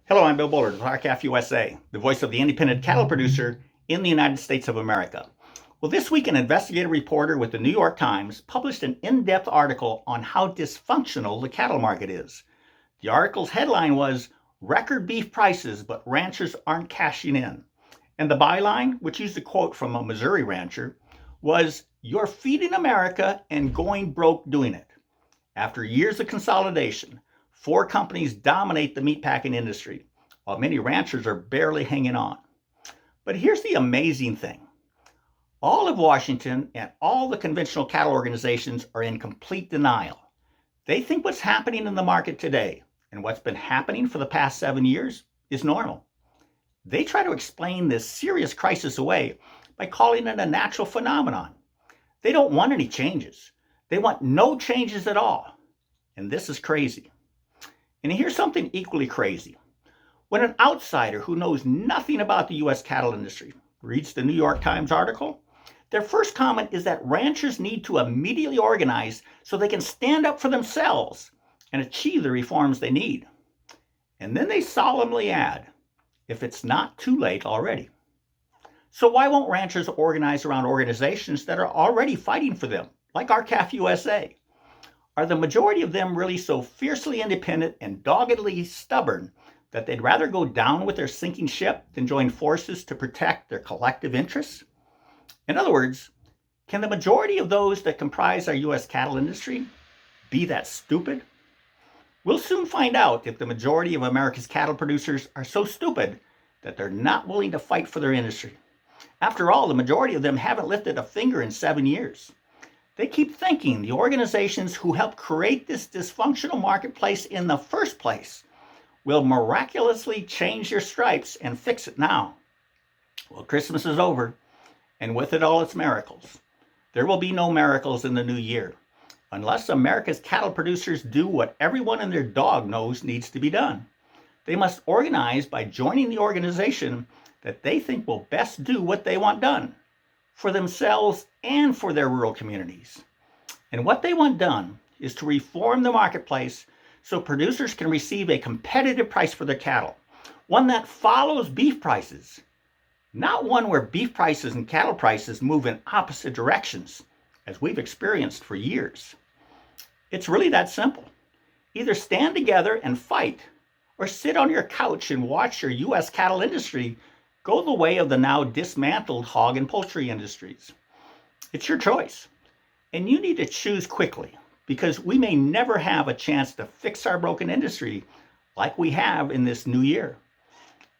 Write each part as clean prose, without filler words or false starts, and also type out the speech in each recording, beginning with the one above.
Hello, I'm Bill Bullard of RCAF USA, the voice of the independent cattle producer in the United States of America. Well, this week, an investigative reporter with the New York Times published an in-depth article on how dysfunctional the cattle market is. The article's headline was, "Record Beef Prices, but Ranchers Aren't Cashing In." And the byline, which used a quote from a Missouri rancher, was, "You're feeding America and going broke doing it." After years of consolidation, 4 companies dominate the meatpacking industry, while many ranchers are barely hanging on. But here's the amazing thing. All of Washington and all the conventional cattle organizations are in complete denial. They think what's happening in the market today and what's been happening for the past 7 years is normal. They try to explain this serious crisis away by calling it a natural phenomenon. They don't want any changes. They want no changes at all. And this is crazy. And here's something equally crazy. When an outsider who knows nothing about the U.S. cattle industry reads the New York Times article, their first comment is that ranchers need to immediately organize so they can stand up for themselves and achieve the reforms they need. And then they solemnly add, if it's not too late already. So why won't ranchers organize around organizations that are already fighting for them, like RCAF USA? Are the majority of them really so fiercely independent and doggedly stubborn that they'd rather go down with their sinking ship than join forces to protect their collective interests? In other words, can the majority of those that comprise our U.S. cattle industry be that stupid? We'll soon find out if the majority of America's cattle producers are so stupid that they're not willing to fight for their industry. After all, the majority of them haven't lifted a finger in 7 years. They keep thinking the organizations who helped create this dysfunctional marketplace in the first place will miraculously change their stripes and fix it now. Well, Christmas is over, and with it all its miracles. There will be no miracles in the new year, unless America's cattle producers do what everyone and their dog knows needs to be done. They must organize by joining the organization that they think will best do what they want done, for themselves and for their rural communities. And what they want done is to reform the marketplace so producers can receive a competitive price for their cattle, one that follows beef prices, not one where beef prices and cattle prices move in opposite directions, as we've experienced for years. It's really that simple. Either stand together and fight, or sit on your couch and watch your U.S. cattle industry go the way of the now dismantled hog and poultry industries. It's your choice, and you need to choose quickly, because we may never have a chance to fix our broken industry like we have in this new year.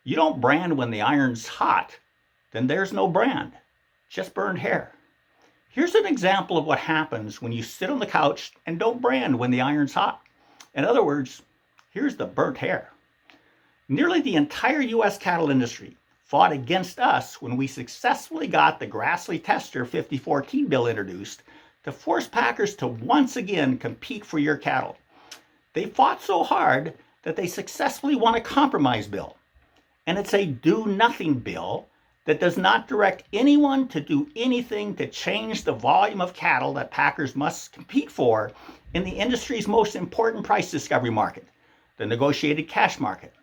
You don't brand when the iron's hot, then there's no brand, just burned hair. Here's an example of what happens when you sit on the couch and don't brand when the iron's hot. In other words, here's the burnt hair. Nearly the entire U.S. cattle industry fought against us when we successfully got the Grassley Tester 5014 bill introduced to force packers to once again compete for your cattle. They fought so hard that they successfully won a compromise bill. And it's a do-nothing bill that does not direct anyone to do anything to change the volume of cattle that packers must compete for in the industry's most important price discovery market, the negotiated cash market.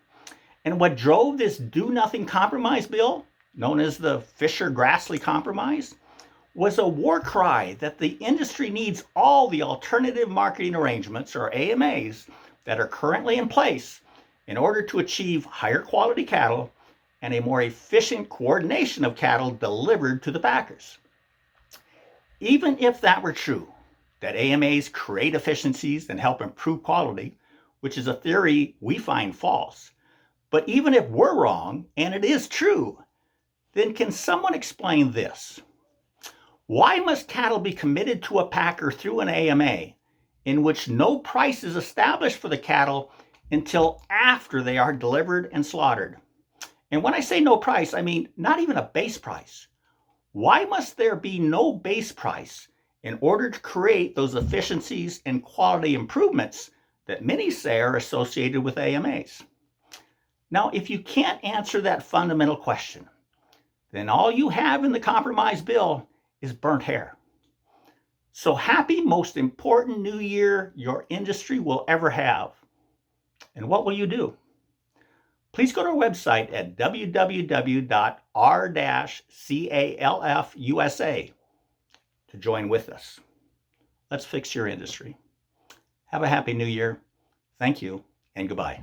And what drove this do-nothing compromise bill, known as the Fisher-Grassley Compromise, was a war cry that the industry needs all the alternative marketing arrangements, or AMAs, that are currently in place in order to achieve higher quality cattle and a more efficient coordination of cattle delivered to the packers. Even if that were true, that AMAs create efficiencies and help improve quality, which is a theory we find false, but even if we're wrong, and it is true, then can someone explain this? Why must cattle be committed to a packer through an AMA in which no price is established for the cattle until after they are delivered and slaughtered? And when I say no price, I mean not even a base price. Why must there be no base price in order to create those efficiencies and quality improvements that many say are associated with AMAs? Now, if you can't answer that fundamental question, then all you have in the compromise bill is burnt hair. So happy most important new year your industry will ever have. And what will you do? please go to our website at www.r-calfusa to join with us. Let's fix your industry. Have a happy new year. Thank you and goodbye.